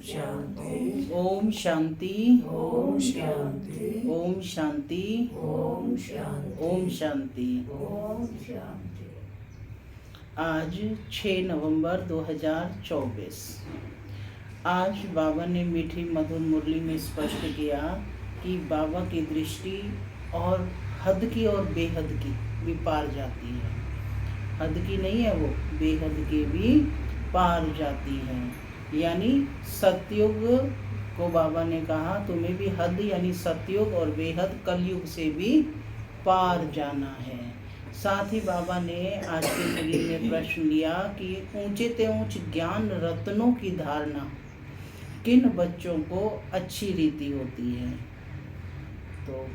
शांति। ओम शांति। ओम शांति। ओम शांति। ओम शांति। ओम शांति। ओम शांति। आज 6 नवंबर 2024। आज बाबा ने मीठी मधुर मुरली में स्पष्ट किया कि बाबा की दृष्टि और हद की और बेहद की भी पार जाती है। हद की नहीं है वो, बेहद की भी पार जाती है। यानी सतयुग को बाबा ने कहा तुम्हें भी हद यानी सतयुग और बेहद कलयुग से भी पार जाना है। साथ ही बाबा ने आज के मुरली में प्रश्न लिया कि ऊंचे ते ऊंच ज्ञान रत्नों की धारणा किन बच्चों को अच्छी रीति होती है। तो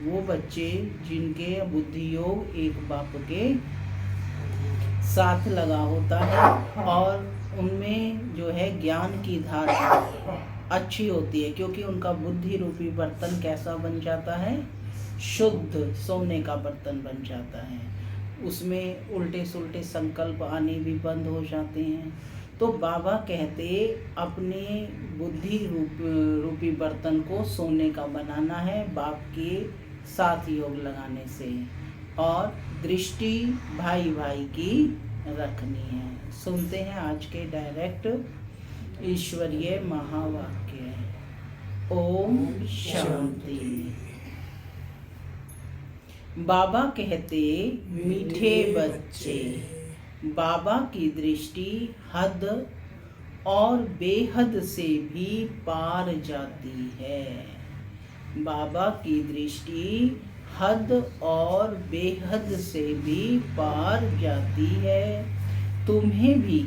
वो बच्चे जिनके बुद्धि योग एक बाप के साथ लगा होता है और उनमें जो है ज्ञान की धारणा अच्छी होती है, क्योंकि उनका बुद्धि रूपी बर्तन कैसा बन जाता है, शुद्ध सोने का बर्तन बन जाता है। उसमें उल्टे सुल्टे संकल्प आने भी बंद हो जाते हैं। तो बाबा कहते अपने बुद्धि रूपी बर्तन को सोने का बनाना है बाप के साथ योग लगाने से, और दृष्टि भाई भाई की रखनी है। सुनते हैं आज के डायरेक्ट ईश्वरीय महावाक्य। ओम शांति। बाबा कहते मीठे बच्चे, बाबा की दृष्टि हद और बेहद से भी पार जाती है। बाबा की दृष्टि हद और बेहद से भी पार जाती है। तुम्हें भी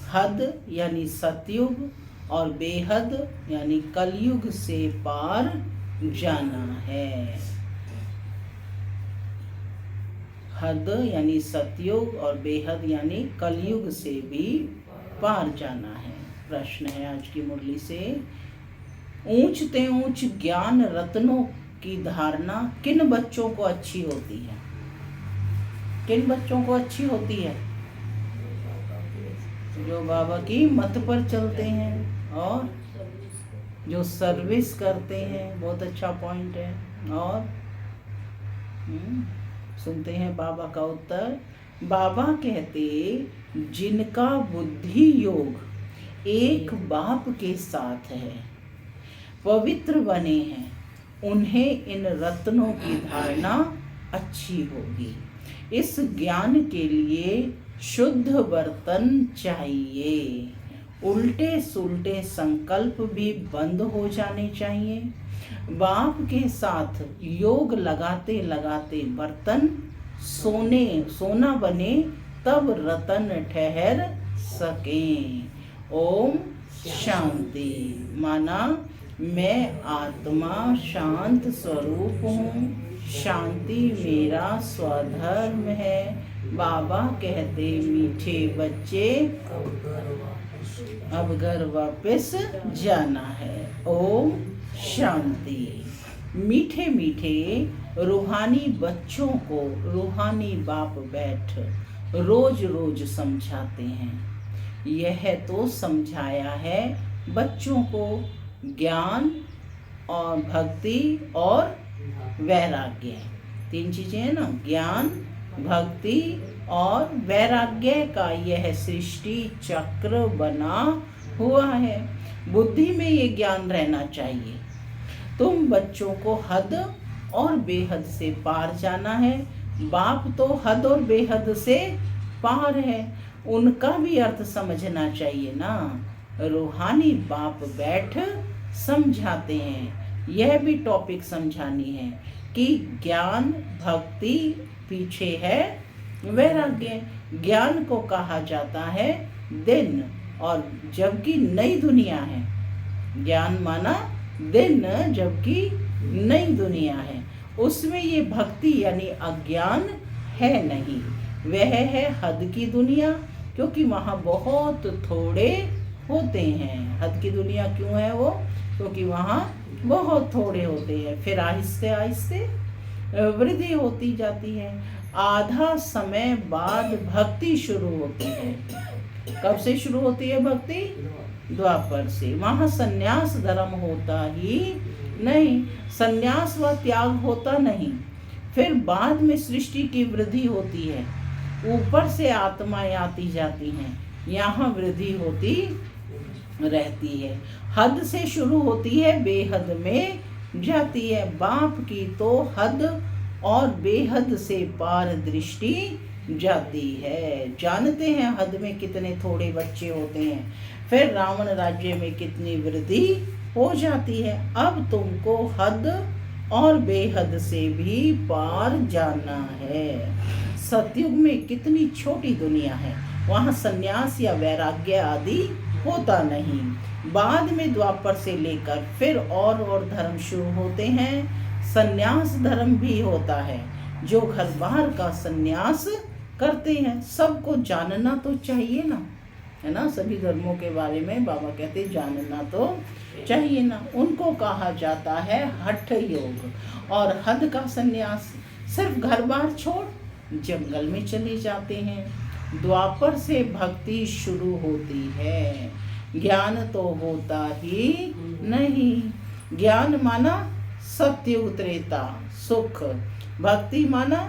हद यानी सतयुग और बेहद यानी कलयुग से पार जाना है। हद यानी सतयुग और बेहद यानी कलयुग से भी पार जाना है। प्रश्न है आज की मुरली से, ऊंच ते ऊंच ज्ञान रत्नों की धारणा किन बच्चों को अच्छी होती है। किन बच्चों को अच्छी होती है? जो बाबा की मत पर चलते हैं और जो सर्विस करते हैं। बहुत अच्छा पॉइंट है। और सुनते हैं बाबा का उत्तर। बाबा कहते जिनका बुद्धि योग एक बाप के साथ है, पवित्र बने हैं, उन्हें इन रत्नों की धारणा अच्छी होगी। इस ज्ञान के लिए शुद्ध बर्तन चाहिए। उल्टे सुल्टे संकल्प भी बंद हो जाने चाहिए। बाप के साथ योग लगाते लगाते बर्तन सोना बने, तब रतन ठहर सके। ओम शांति। माना मैं आत्मा शांत स्वरूप हूँ, शांति मेरा स्वधर्म है। बाबा कहते मीठे बच्चे अब घर वापस जाना है। ओम शांति। मीठे मीठे रूहानी बच्चों को रूहानी बाप बैठ रोज रोज समझाते हैं। यह तो समझाया है बच्चों को ज्ञान और भक्ति और वैराग्य, तीन चीजें हैं ना, ज्ञान भक्ति और वैराग्य का यह सृष्टि चक्र बना हुआ है। बुद्धि में ये ज्ञान रहना चाहिए। तुम बच्चों को हद और बेहद से पार जाना है। बाप तो हद और बेहद से पार है, उनका भी अर्थ समझना चाहिए ना। रूहानी बाप बैठ समझाते हैं। यह भी टॉपिक समझानी है कि ज्ञान भक्ति पीछे है वैराग्य। ज्ञान को कहा जाता है दिन, और जबकि नई दुनिया है। ज्ञान माना दिन, जबकि नई दुनिया है। उसमें ये भक्ति यानी अज्ञान है नहीं। वह है हद की दुनिया, क्योंकि वहाँ बहुत थोड़े होते हैं। हद की दुनिया क्यों है वो? क्योंकि वहाँ बहुत थोड़े होते हैं। फिर आहिस्ते आहिस्ते वृद्धि होती जाती है। आधा समय बाद भक्ति शुरू होती है। कब से शुरू होती है भक्ति? द्वापर से। वहां संन्यास धर्म होता ही नहीं, संन्यास व त्याग होता नहीं। फिर बाद में सृष्टि की वृद्धि होती है, ऊपर से आत्माएं आती जाती हैं, यहाँ वृद्धि होती रहती है। हद से शुरू होती है, बेहद में जाती है। बाप की तो हद और बेहद से पार दृष्टि जाती है। जानते हैं हद में कितने थोड़े बच्चे होते हैं, फिर रावण राज्य में कितनी वृद्धि हो जाती है। अब तुमको हद और बेहद से भी पार जाना है। सतयुग में कितनी छोटी दुनिया है, वहाँ संन्यास या वैराग्य आदि होता नहीं। बाद में द्वापर से लेकर फिर और धर्म शुरू होते हैं। संन्यास धर्म भी होता है, जो घर बार का संन्यास करते हैं। सबको जानना तो चाहिए ना, है ना। सभी धर्मों के बारे में बाबा कहते जानना तो चाहिए ना। उनको कहा जाता है हठ योग। और हद का संन्यास सिर्फ घर बार छोड़ जंगल में चले जाते हैं। द्वापर से भक्ति शुरू होती है, ज्ञान तो होता ही नहीं। ज्ञान माना सत्युग त्रेता सुख, भक्ति माना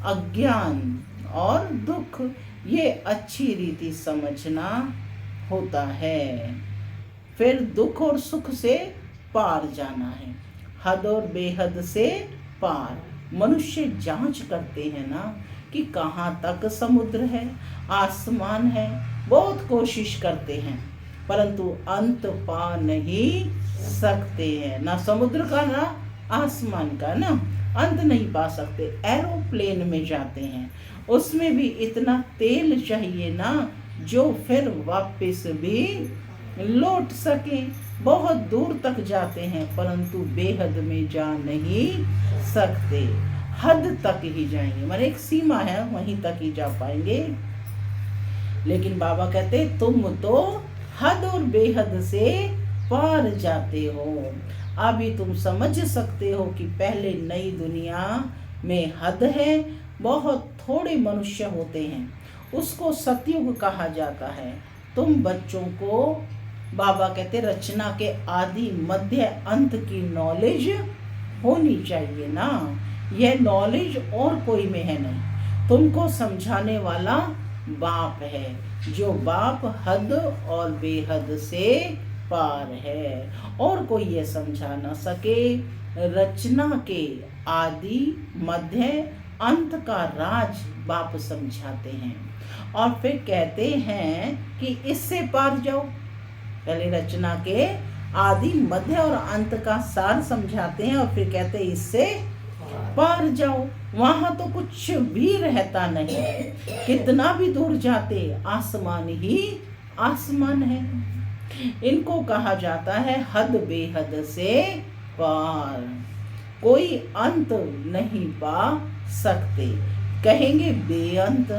अज्ञान और दुख। ये अच्छी रीति समझना होता है। फिर दुख और सुख से पार जाना है, हद और बेहद से पार। मनुष्य जांच करते हैं ना कि कहाँ तक समुद्र है, आसमान है, बहुत कोशिश करते हैं, परंतु अंत पा नहीं सकते हैं। ना समुद्र का ना आसमान का, ना अंत नहीं पा सकते। एरोप्लेन में जाते हैं, उसमें भी इतना तेल चाहिए ना जो फिर वापस भी लौट सके। बहुत दूर तक जाते हैं, परंतु बेहद में जा नहीं सकते। हद तक ही जाएंगे, मतलब एक सीमा है, वहीं तक ही जा पाएंगे। लेकिन बाबा कहते तुम तो हद और बेहद से पार जाते हो। अभी तुम समझ सकते हो कि पहले नई दुनिया में हद है, बहुत थोड़े मनुष्य होते हैं, उसको सतयुग कहा जाता है। तुम बच्चों को बाबा कहते रचना के आदि मध्य अंत की नॉलेज होनी चाहिए ना। यह नॉलेज और कोई में है नहीं, तुमको समझाने वाला बाप है, जो बाप हद और बेहद से पार है, और कोई ये समझा ना सके। रचना के आदि मध्य अंत का राज बाप समझाते हैं, और फिर कहते हैं कि इससे पार जाओ। पहले रचना के आदि मध्य और अंत का सार समझाते हैं, और फिर कहते हैं इससे पार जाओ। वहां तो कुछ भी रहता नहीं, कितना भी दूर जाते आसमान ही आसमान है। इनको कहा जाता है हद बेहद से पार, कोई अंत नहीं पा सकते। कहेंगे बेअंत,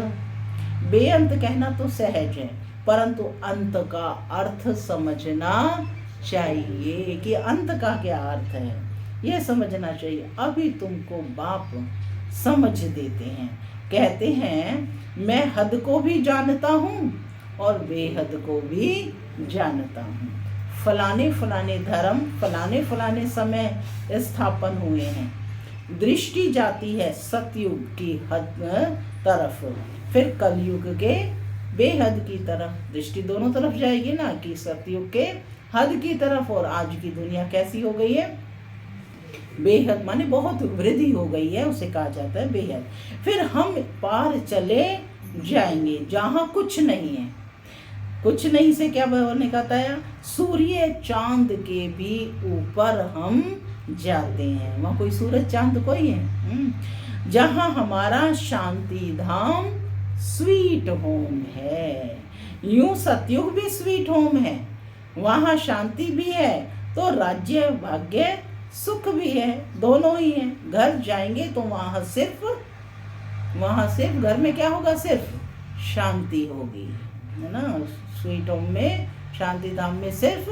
बेअंत कहना तो सहज है, परंतु अंत का अर्थ समझना चाहिए कि अंत का क्या अर्थ है, यह समझना चाहिए। अभी तुमको बाप समझ देते हैं, कहते हैं मैं हद को भी जानता हूँ और बेहद को भी जानता हूँ। फलाने फलाने धर्म फलाने फलाने समय स्थापन हुए हैं। दृष्टि जाती है सतयुग की हद तरफ, फिर कलयुग के बेहद की तरफ। दृष्टि दोनों तरफ जाएगी ना, कि सतयुग के हद की तरफ, और आज की दुनिया कैसी हो गई है, बेहद माने बहुत वृद्धि हो गई है, उसे कहा जाता है बेहद। फिर हम पार चले जाएंगे जहाँ कुछ नहीं है। कुछ नहीं से क्या ने कहता है, सूर्य चांद के भी ऊपर हम जाते हैं। वहाँ कोई सूरज चांद कोई है, जहाँ हमारा शांति धाम स्वीट होम है। यूं सतयुग भी स्वीट होम है, वहाँ शांति भी है तो राज्य भाग्य सुख भी है, दोनों ही है। घर जाएंगे तो वहाँ सिर्फ घर में क्या होगा, सिर्फ शांति होगी, है ना। स्वीट होम में शांति धाम में सिर्फ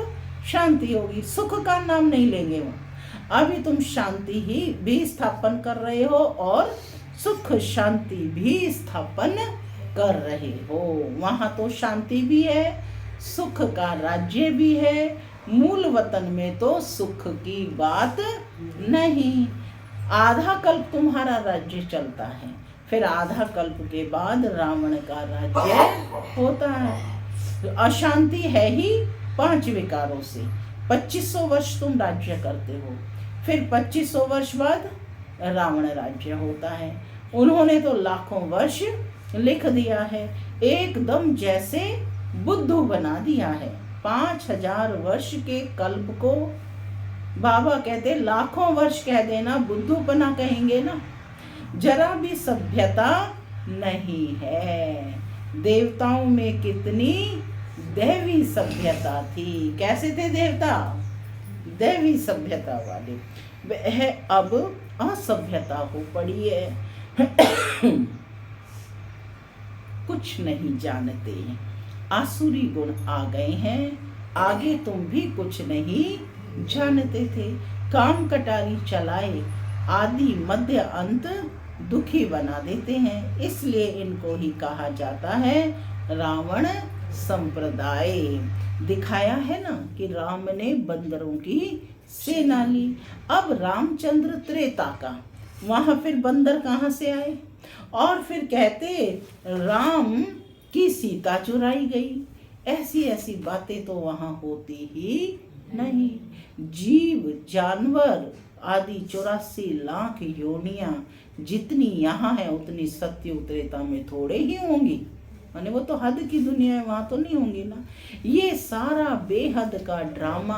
शांति होगी, सुख का नाम नहीं लेंगे वहाँ। अभी तुम शांति ही भी स्थापन कर रहे हो और सुख शांति भी स्थापन कर रहे हो। वहाँ तो शांति भी है, सुख का राज्य भी है, मूल वतन में तो सुख की बात नहीं। आधा कल्प तुम्हारा राज्य चलता है, फिर आधा कल्प के बाद रावण का राज्य होता है। अशांति है ही 5 विकारों से। 2500 वर्ष तुम राज्य करते हो, फिर 2500 वर्ष बाद रावण राज्य होता है। उन्होंने तो लाखों वर्ष लिख दिया है, एकदम जैसे बुद्धू बना दिया है। 5000 वर्ष के कल्प को बाबा कहते लाखों वर्ष कह देना बुद्धूपना कहेंगे ना। जरा भी सभ्यता नहीं है। देवताओं में कितनी दैवी सभ्यता थी। कैसे थे देवता? दैवी सभ्यता वाले। वह अब असभ्यता हो पड़ी है। कुछ नहीं जानते, आसुरी गुण आ गए हैं। आगे तुम भी कुछ नहीं जानते थे। काम कटारी चलाए, आदि मध्य अंत दुखी बना देते हैं। इसलिए इनको ही कहा जाता है रावण संप्रदाय। दिखाया है ना कि राम ने बंदरों की सेना ली। अब रामचंद्र त्रेता का, वहां फिर बंदर कहाँ से आए? और फिर कहते राम की सीता चुराई गई। ऐसी ऐसी बातें तो वहां होती ही नहीं। जीव जानवर आदि 84 लाख योनियां जितनी यहाँ है उतनी सत्य त्रेता में थोड़े ही होंगी। माने वो तो हद की दुनिया है, वहां तो नहीं होंगी ना। ये सारा बेहद का ड्रामा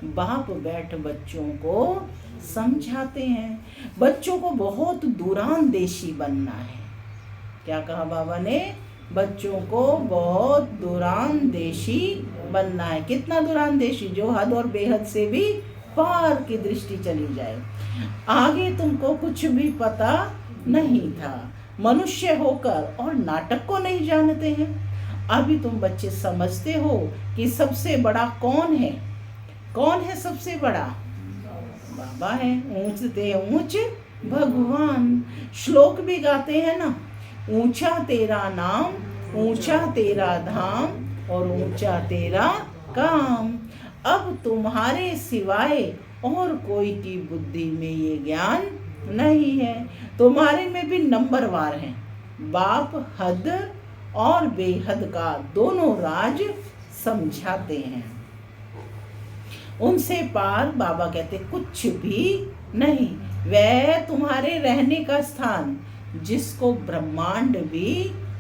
बाप बैठ बच्चों को समझाते हैं। बच्चों को बहुत दूरांदेशी बनना है। क्या कहा बाबा ने? बच्चों को बहुत दूरांदेशी बनना है। कितना दूरांदेशी? जो हद और बेहद से भी पार की दृष्टि चली जाए। आगे तुमको कुछ भी पता नहीं था, मनुष्य होकर और नाटक को नहीं जानते हैं। अभी तुम बच्चे समझते हो कि सबसे बड़ा कौन है? कौन है सबसे बड़ा? बाबा है। ऊंचते ऊंच भगवान। श्लोक भी गाते हैं ना, ऊंचा तेरा नाम, ऊंचा तेरा धाम और ऊंचा तेरा काम। अब तुम्हारे सिवाय और कोई की बुद्धि में ये ज्ञान नहीं है। तुम्हारे में भी नंबरवार हैं। बाप हद और बेहद का दोनों राज समझाते हैं। उनसे पार बाबा कहते कुछ भी नहीं। वह तुम्हारे रहने का स्थान, जिसको ब्रह्मांड भी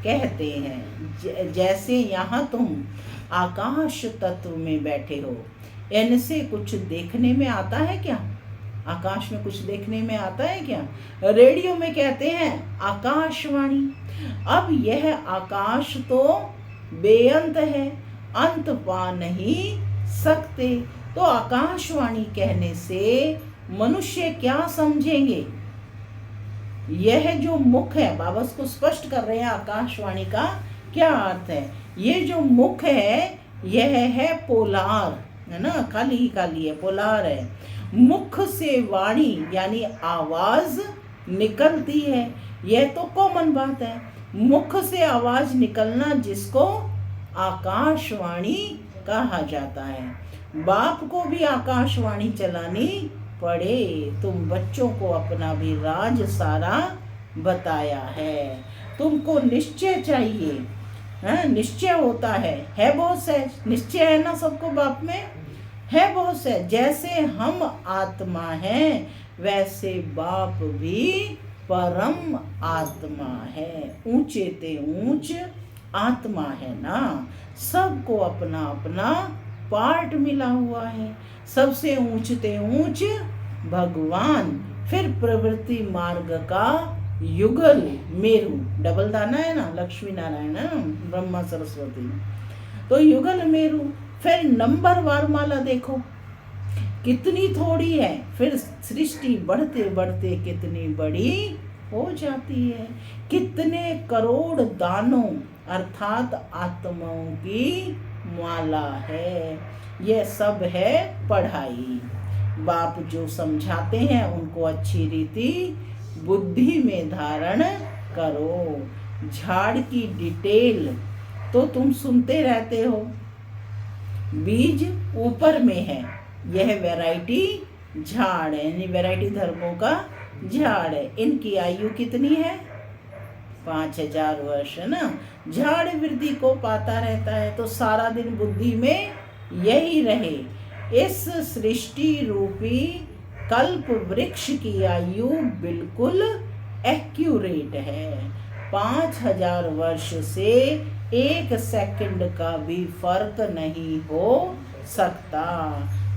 कहते हैं। जैसे यहाँ तुम आकाश तत्व में बैठे हो, इनसे कुछ देखने में आता है क्या? आकाश में कुछ देखने में आता है क्या? रेडियो में कहते हैं आकाशवाणी। अब यह आकाश तो बेअंत है, अंत पा नहीं सकते। तो आकाशवाणी कहने से मनुष्य क्या समझेंगे? यह जो मुख है, बाबा उसको स्पष्ट कर रहे हैं आकाशवाणी का क्या अर्थ है। ये जो मुख है यह है पोलार, है ना, खाली ही खाली है, पोलार है। मुख से वाणी यानी आवाज निकलती है। यह तो कॉमन बात है, मुख से आवाज निकलना जिसको आकाशवाणी कहा जाता है। बाप को भी आकाशवाणी चलानी पड़े। तुम बच्चों को अपना भी राज सारा बताया है। तुमको निश्चय चाहिए, है? निश्चय होता है बहुत से निश्चय है ना सबको, बाप में है बहुत से। जैसे हम आत्मा हैं वैसे बाप भी परम आत्मा है। ऊंचे ते ऊंच आत्मा है ना। सबको अपना अपना पार्ट मिला हुआ है। सबसे ऊंचते ऊंच भगवान। फिर प्रवृत्ति मार्ग का युगल मेरु, डबल दाना है ना, लक्ष्मी नारायण है ना, ब्रह्मा सरस्वती, तो युगल मेरु। फिर नंबर वार माला देखो कितनी थोड़ी है, फिर सृष्टि बढ़ते बढ़ते कितनी बड़ी हो जाती है। कितने करोड़ दानों अर्थात आत्माओं की माला है। यह सब है पढ़ाई। बाप जो समझाते हैं उनको अच्छी रीति बुद्धि में धारण करो। झाड़ की डिटेल तो तुम सुनते रहते हो, बीज ऊपर में है। यह वैरायटी झाड़ है, यानी वैरायटी धर्मों का झाड़ है। इनकी आयु कितनी है? 5000 वर्ष, है ना। झाड़ वृद्धि को पाता रहता है, तो सारा दिन बुद्धि में यही रहे। इस सृष्टि रूपी कल्प वृक्ष की आयु बिल्कुल एक्यूरेट है। 5000 वर्ष से 1 सेकंड का भी फर्क नहीं हो सकता।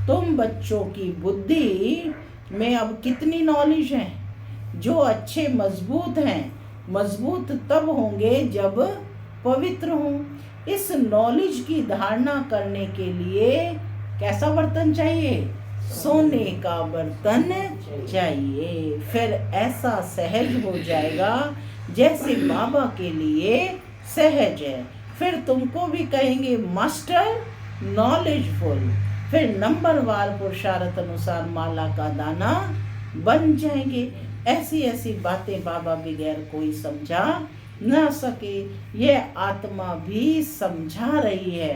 तुम बच्चों की बुद्धि में अब कितनी नॉलेज है? जो अच्छे मजबूत हैं, मजबूत तब होंगे जब पवित्र हों। इस नॉलेज की धारणा करने के लिए कैसा बर्तन चाहिए? सोने का बर्तन चाहिए। फिर ऐसा सहज हो जाएगा जैसे बाबा के लिए सहज है। फिर तुमको भी कहेंगे मास्टर नॉलेजफुल। फिर नंबरवार पुरुषार्थ अनुसार माला का दाना बन जाएंगे। ऐसी ऐसी बातें बाबा बगैर कोई समझा ना सके। यह आत्मा भी समझा रही है।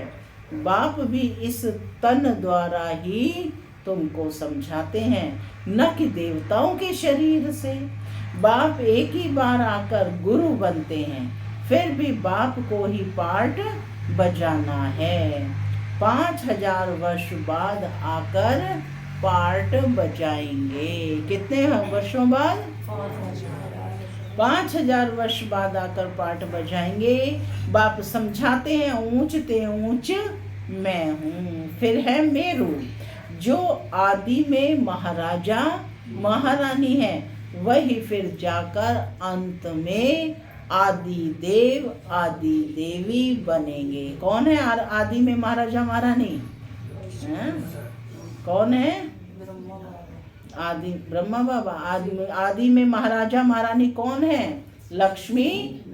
बाप भी इस तन द्वारा ही तुमको समझाते हैं, न कि देवताओं के शरीर से। बाप एक ही बार आकर गुरु बनते हैं, फिर भी बाप को ही पार्ट बजाना है। 5000 वर्ष बाद आकर पार्ट बजाएंगे। कितने वर्षों बाद? 5000 वर्ष बाद आकर पार्ट बजाएंगे। बाप समझाते हैं ऊंच ते ऊंच मैं हूँ। फिर है मेरू, जो आदि में महाराजा महारानी है, वही फिर जाकर अंत में आदि देव आदि देवी बनेंगे। कौन है आदि में महाराजा महारानी? कौन है? आदि ब्रह्मा बाबा। आदि में महाराजा महारानी कौन है? लक्ष्मी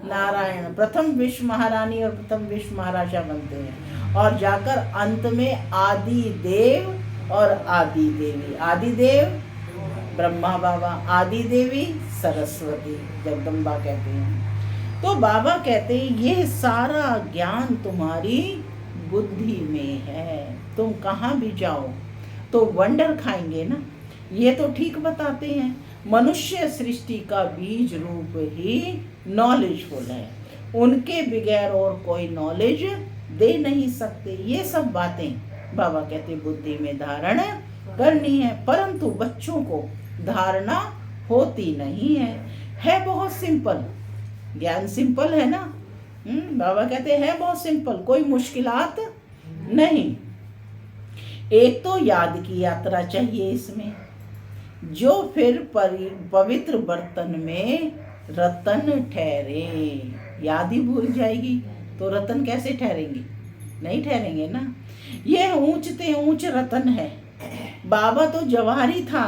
नारायण। प्रथम विश्व महारानी और प्रथम विश्व महाराजा बनते हैं, और जाकर अंत में आदि देव और आदि देवी। आदि देव ब्रह्मा बाबा, आदि देवी सरस्वती जगदम्बा कहते हैं। तो बाबा कहते हैं ये सारा ज्ञान तुम्हारी बुद्धि में है। तुम कहाँ भी जाओ तो वंडर खाएंगे ना। ये तो ठीक बताते हैं। मनुष्य सृष्टि का बीज रूप ही नॉलेजफुल है, उनके बगैर और कोई नॉलेज दे नहीं सकते। ये सब बातें बाबा कहते बुद्धि में धारण करनी है, परंतु बच्चों को धारणा होती नहीं है बहुत सिंपल। ज्ञान सिंपल है ना। बाबा कहते हैं बहुत सिंपल, कोई मुश्किलात नहीं। एक तो याद की यात्रा चाहिए इसमें, जो फिर पवित्र बर्तन में रतन ठहरे। याद ही भूल जाएगी तो रतन कैसे ठहरेंगे? नहीं ठहरेंगे ना। यह ऊंचते ऊंच रतन है। बाबा तो जवाहरी था,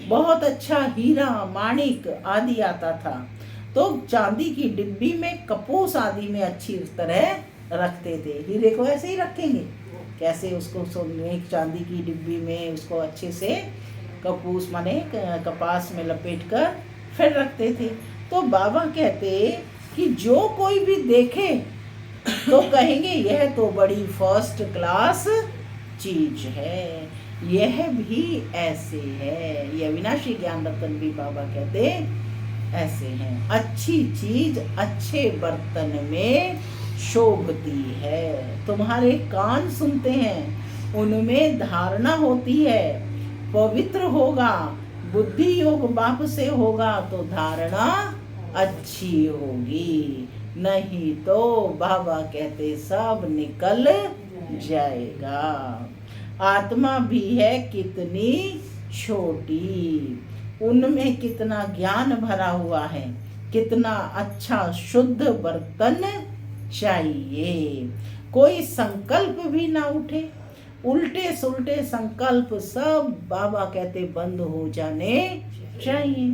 बहुत अच्छा हीरा माणिक आदि आता था, तो चांदी की डिब्बी में कपूस आदि में अच्छी तरह रखते थे। हीरे को ऐसे ही रखेंगे कैसे? उसको सोने चांदी की डिब्बी में उसको अच्छे से कपूस माने कपास में लपेट कर फिर रखते थे। तो बाबा कहते कि जो कोई भी देखे तो कहेंगे यह तो बड़ी फर्स्ट क्लास चीज है। यह भी ऐसे है। ये अविनाशी ज्ञान रतन भी बाबा कहते ऐसे हैं। अच्छी चीज अच्छे बर्तन में शोभती है। तुम्हारे कान सुनते हैं, उनमें धारणा होती है। पवित्र होगा, बुद्धि योग बाप से होगा तो धारणा अच्छी होगी, नहीं तो बाबा कहते सब निकल जाएगा। आत्मा भी है कितनी छोटी, उनमें कितना ज्ञान भरा हुआ है, कितना अच्छा शुद्ध बर्तन चाहिए। कोई संकल्प भी ना उठे, उल्टे सुल्टे संकल्प सब बाबा कहते बंद हो जाने चाहिए।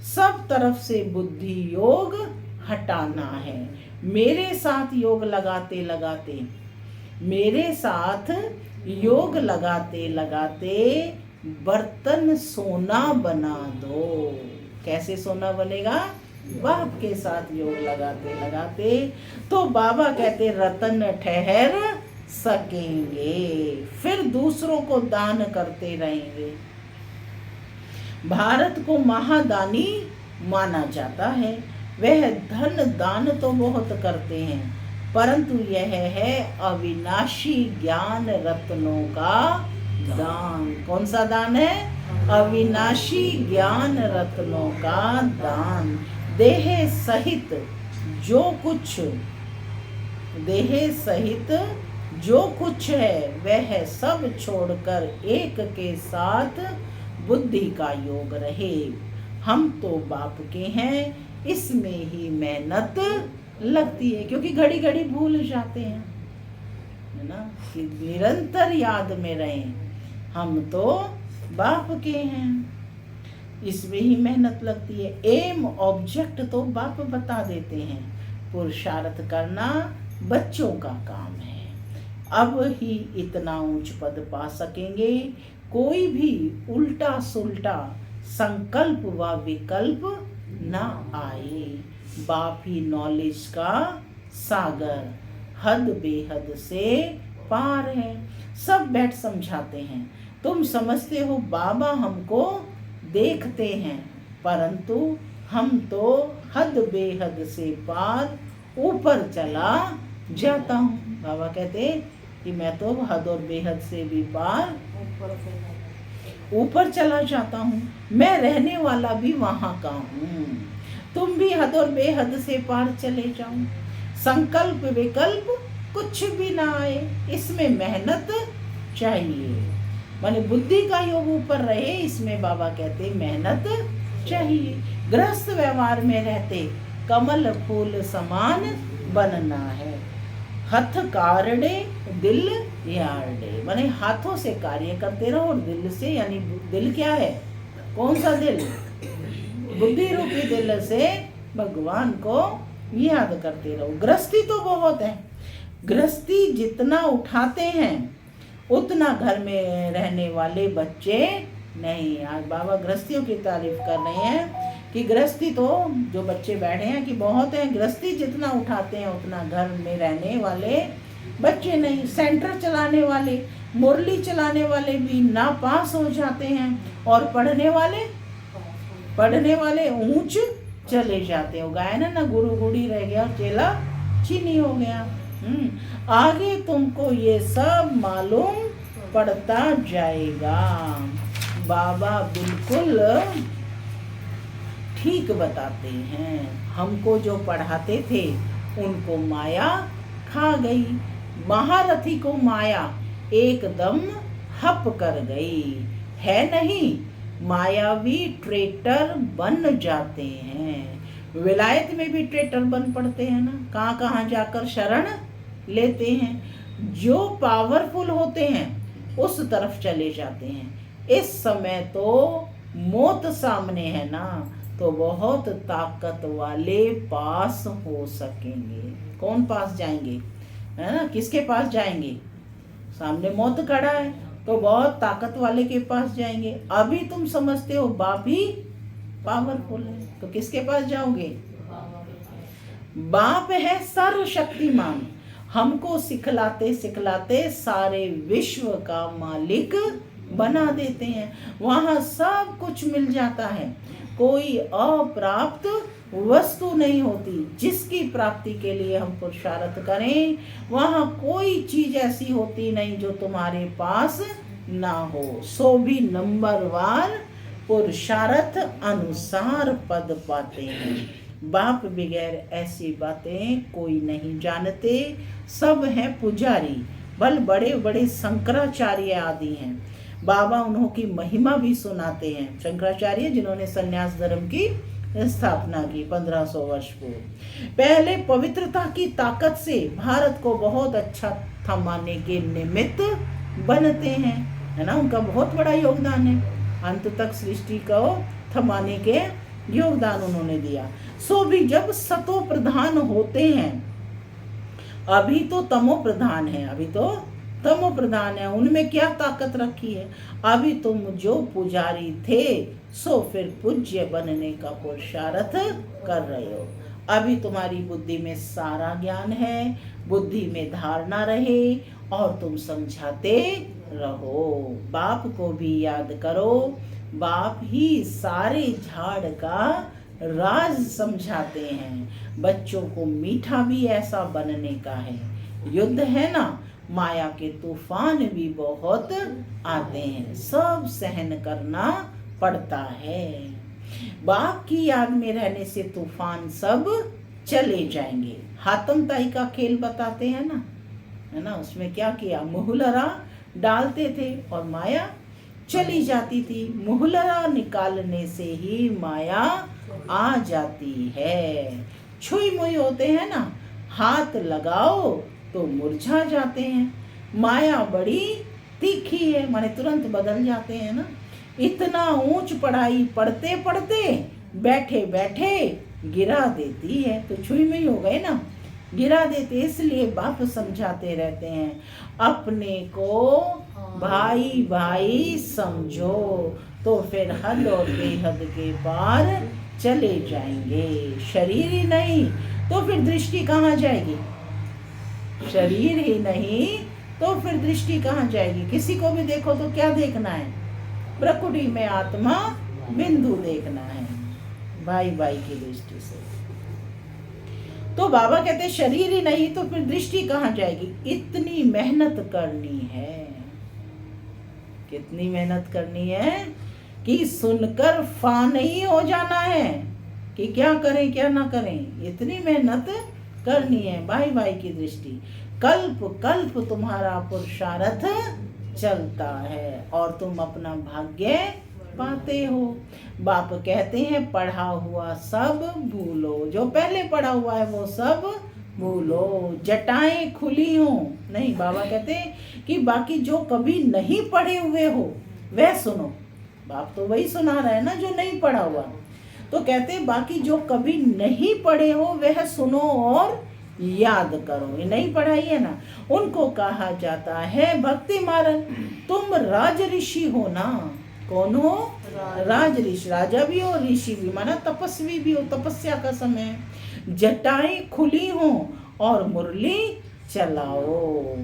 सब तरफ से बुद्धि योग हटाना है। मेरे साथ योग लगाते लगाते, मेरे साथ योग लगाते लगाते बर्तन सोना बना दो। कैसे सोना बनेगा? बाप के साथ योग लगाते लगाते। तो बाबा कहते रतन ठहर सकेंगे, फिर दूसरों को दान करते रहेंगे। भारत को महादानी माना जाता है। वह धन दान तो बहुत करते हैं, परंतु यह है अविनाशी ज्ञान रत्नों का दान। कौन सा दान है? अविनाशी ज्ञान रत्नों का दान। देह सहित जो कुछ है वह सब छोड़कर एक के साथ बुद्धि का योग रहे। हम तो बाप के हैं, इसमें ही मेहनत लगती है, क्योंकि घड़ी घड़ी भूल जाते हैं, है ना, कि निरंतर याद में रहें, हम तो बाप के हैं, इसमें ही मेहनत लगती है। एम ऑब्जेक्ट तो बाप बता देते हैं, पुरुषार्थ करना बच्चों का काम है। अब ही इतना ऊंच पद पा सकेंगे। कोई भी उल्टा सुल्टा संकल्प व विकल्प न आए। बाप ही नॉलेज का सागर, हद बेहद से पार है। सब बैठ समझाते हैं। तुम समझते हो बाबा हमको देखते हैं, परंतु हम तो हद बेहद से पार ऊपर चला जाता हूँ। बाबा कहते कि मैं तो हद और बेहद से भी पार ऊपर चला जाता हूँ। मैं रहने वाला भी वहाँ का हूँ। तुम भी हद और बेहद से पार चले जाओ। संकल्प विकल्प कुछ भी ना आए, इसमें मेहनत चाहिए। माने बुद्धि का योग ऊपर रहे, इसमें बाबा कहते मेहनत चाहिए। गृहस्थ व्यवहार में रहते कमल फूल समान बनना है। हथ कारडे दिल यार्डे, माने हाथों से कार्य करते रहो और दिल से, यानी दिल क्या है? कौन सा दिल? बुद्धि रूपी दिल से भगवान को याद करते रहो। गृहस्थी तो बहुत है, गृहस्थी जितना उठाते हैं उतना घर में रहने वाले बच्चे नहीं। आज बाबा गृहस्थियों की तारीफ कर रहे हैं कि गृहस्थी तो जो बच्चे बैठे हैं कि बहुत है, गृहस्थी जितना उठाते हैं उतना घर में रहने वाले बच्चे नहीं। सेंटर चलाने वाले, मुरली चलाने वाले भी ना पास हो जाते हैं, और पढ़ने वाले ऊंच चले जाते हो। गाय ना गुरु गुड़ी रह गया, चेला चीनी हो गया। आगे तुमको ये सब मालूम पड़ता जाएगा। बाबा बिल्कुल ठीक बताते हैं। हमको जो पढ़ाते थे उनको माया खा गई। महारथी को माया एकदम हप कर गई है। नहीं, मायावी ट्रेटर बन जाते हैं। विलायत में भी ट्रेटर बन पड़ते हैं ना, कहाँ कहाँ जाकर शरण लेते हैं। जो पावरफुल होते हैं उस तरफ चले जाते हैं। इस समय तो मौत सामने है ना, तो बहुत ताकत वाले पास हो सकेंगे। कौन पास जाएंगे? है ना, किसके पास जाएंगे? सामने मौत खड़ा है तो बहुत ताकत वाले के पास जाएंगे। अभी तुम समझते हो बाप ही पावरफुल है, तो किसके पास जाओगे? बाप है सर्वशक्तिमान, हमको सिखलाते सिखलाते सारे विश्व का मालिक बना देते हैं। वहाँ सब कुछ मिल जाता है, कोई अप्राप्त वस्तु नहीं होती। जिसकी प्राप्ति के लिए हम पुरुषार्थ करें, वहाँ कोई चीज ऐसी होती नहीं जो तुम्हारे पास ना हो। सो भी नंबरवार पुरुषार्थ अनुसार पद पाते हैं। बाप बगैर ऐसी बातें कोई नहीं जानते। सब हैं पुजारी, बल बड़े बड़े शंकराचार्य आदि हैं। बाबा उन्हों की महिमा भी सुनाते हैं। शंकराचार्य जिन्होंने संन्यास धर्म की स्थापना की 1500 वर्ष पूर्व। पहले पवित्रता की ताकत से भारत को बहुत अच्छा थमाने के निमित्त बनते हैं, है ना। उनका बहुत बड़ा योगदान है, अंत तक सृष्टि को थमाने के योगदान उन्होंने दिया। सो भी जब सतो प्रधान होते हैं, अभी तो तमो प्रधान है, अभी तो तमो प्रधान है, उनमें क्या ताकत रखी है। अभी तुम जो पुजारी थे सो फिर पूज्य बनने का पुरुषार्थ कर रहे हो। अभी तुम्हारी बुद्धि में सारा ज्ञान है, बुद्धि में धारणा रहे और तुम समझाते रहो। बाप को भी याद करो, बाप ही सारे झाड़ का राज समझाते हैं। बच्चों को मीठा भी ऐसा बनने का है। युद्ध है ना, माया के तूफान भी बहुत आते हैं, सब सहन करना पड़ता है। बाप की याद में रहने से तूफान सब चले जाएंगे। हातम ताई का खेल बताते हैं ना, है ना, उसमें क्या किया, मुहलरा डालते थे और माया चली जाती थी। मुहलरा निकालने से ही माया आ जाती है। छुई मुई होते हैं ना, हाथ लगाओ तो मुरझा जाते हैं। माया बड़ी तीखी है, माने तुरंत बदल जाते हैं ना। इतना ऊंच पढ़ाई पढ़ते पढ़ते बैठे बैठे गिरा देती है, तो छुई मुई हो गए ना, गिरा देते। इसलिए बाप समझाते रहते हैं, अपने को भाई भाई समझो, तो फिर हद और बेहद के पार चले जाएंगे। शरीर ही नहीं तो फिर दृष्टि कहाँ जाएगी? शरीर ही नहीं तो फिर दृष्टि कहाँ जाएगी? किसी को भी देखो तो क्या देखना है? प्रकृति में आत्मा बिंदु देखना है, भाई भाई की दृष्टि से। तो बाबा कहते शरीर ही नहीं तो फिर दृष्टि कहाँ जाएगी? इतनी मेहनत करनी है। कितनी मेहनत करनी है कि सुनकर फा नहीं हो जाना है कि क्या करें क्या ना करें। इतनी मेहनत करनी है भाई भाई की दृष्टि। कल्प कल्प तुम्हारा पुरुषार्थ चलता है और तुम अपना भाग्य पाते हो। बाप कहते हैं पढ़ा हुआ सब भूलो, जो पहले पढ़ा हुआ है वो सब भूलो। जटाएं खुली हो नहीं, बाबा कहते हैं कि बाकी जो कभी नहीं पढ़े हुए हो वह सुनो। बाप तो वही सुना रहा है ना जो नहीं पढ़ा हुआ। तो कहते हैं बाकी जो कभी नहीं पढ़े हो वह सुनो और याद करो। ये नहीं पढ़ाई है ना, उनको कहा जाता है भक्ति मारन। तुम राज ऋषि हो ना। कौन हो? राज ऋषि। राजा भी हो, ऋषि भी, माना तपस्वी भी हो, तपस्या का समय। जटाएं खुली हो और मुरली चलाओ।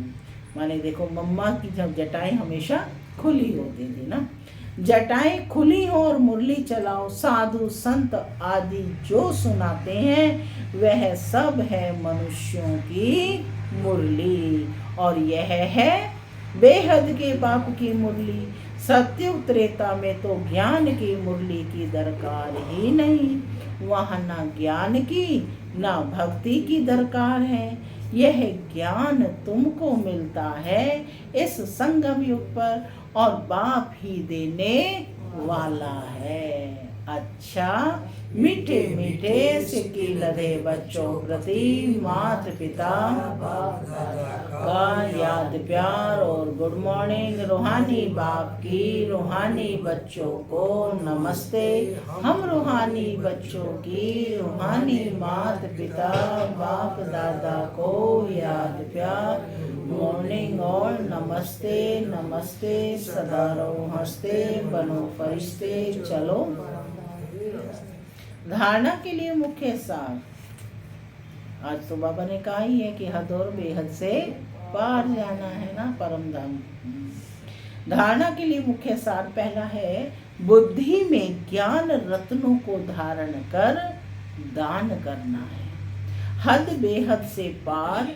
माने देखो मम्मा की जब जटाएं हमेशा खुली होती थी ना, जटाएं खुली हो और मुरली चलाओ। साधु संत आदि जो सुनाते हैं वह सब है मनुष्यों की मुरली, और यह है बेहद के बाप की मुरली। सत्युग त्रेता में तो ज्ञान की मुरली की दरकार ही नहीं। वहाँ ना ज्ञान की ना भक्ति की दरकार है। यह ज्ञान तुमको मिलता है इस संगम युग पर, और बाप ही देने वाला है। अच्छा, मीठे मीठे सिक्के लदे बच्चों प्रति माता पिता का याद प्यार और गुड मॉर्निंग। रूहानी बाप की रूहानी बच्चों को नमस्ते। हम रूहानी बच्चों की रूहानी माता पिता बाप दादा को याद प्यार, मॉर्निंग और नमस्ते नमस्ते। सदा रहो हंसते, बनो फरिश्ते। चलो धारणा के लिए मुख्य सार। आज तो बाबा ने कहा ही है कि हद और बेहद से पार जाना है ना, परम धाम। धारणा के लिए मुख्य सार पहला है, बुद्धि में ज्ञान रत्नों को धारण कर दान करना है। हद बेहद से पार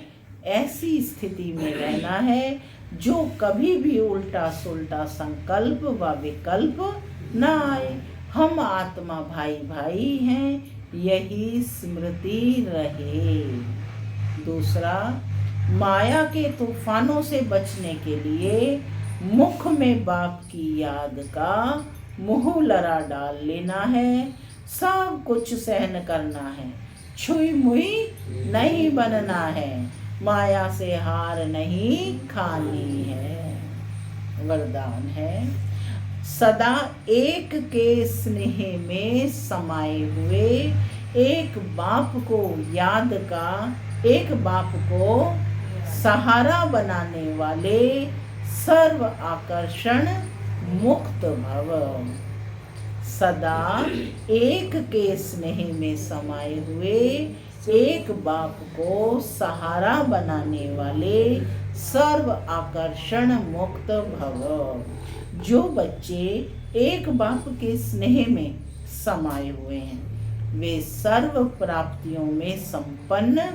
ऐसी स्थिति में रहना है जो कभी भी उल्टा सुल्टा संकल्प व विकल्प न आए। हम आत्मा भाई भाई हैं, यही स्मृति रहे। दूसरा, माया के तूफानों से बचने के लिए मुख में बाप की याद का मुँह लड़ा डाल लेना है। सब कुछ सहन करना है, छुई मुई नहीं बनना है, माया से हार नहीं खानी है। वरदान है, सदा एक के स्नेह में समाये हुए, एक बाप को याद का, एक बाप को सहारा बनाने वाले, सर्व आकर्षण मुक्त भव। सदा एक के स्नेह में समाये हुए, एक बाप को सहारा बनाने वाले, सर्व आकर्षण मुक्त भव। जो बच्चे एक बाप के स्नेह में समाये हुए हैं वे सर्व प्राप्तियों में संपन्न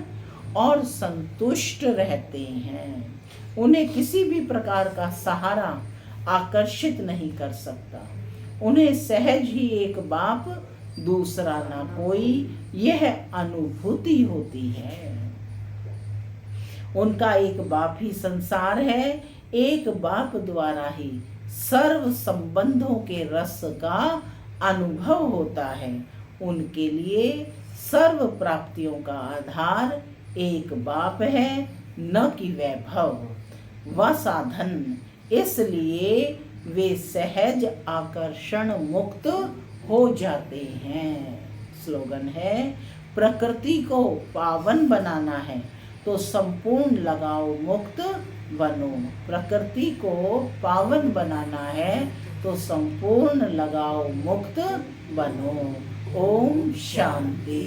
और संतुष्ट रहते हैं। उन्हें किसी भी प्रकार का सहारा आकर्षित नहीं कर सकता। उन्हें सहज ही एक बाप दूसरा ना कोई यह अनुभूति होती है। उनका एक बाप ही संसार है। एक बाप द्वारा ही सर्व संबंधों के रस का अनुभव होता है। उनके लिए सर्व प्राप्तियों का आधार एक बाप है, न कि वैभव व साधन। इसलिए वे सहज आकर्षण मुक्त हो जाते हैं। स्लोगन है, प्रकृति को पावन बनाना है तो संपूर्ण लगाव मुक्त बनो। प्रकृति को पावन बनाना है तो संपूर्ण लगाव मुक्त बनो। ओम शांति।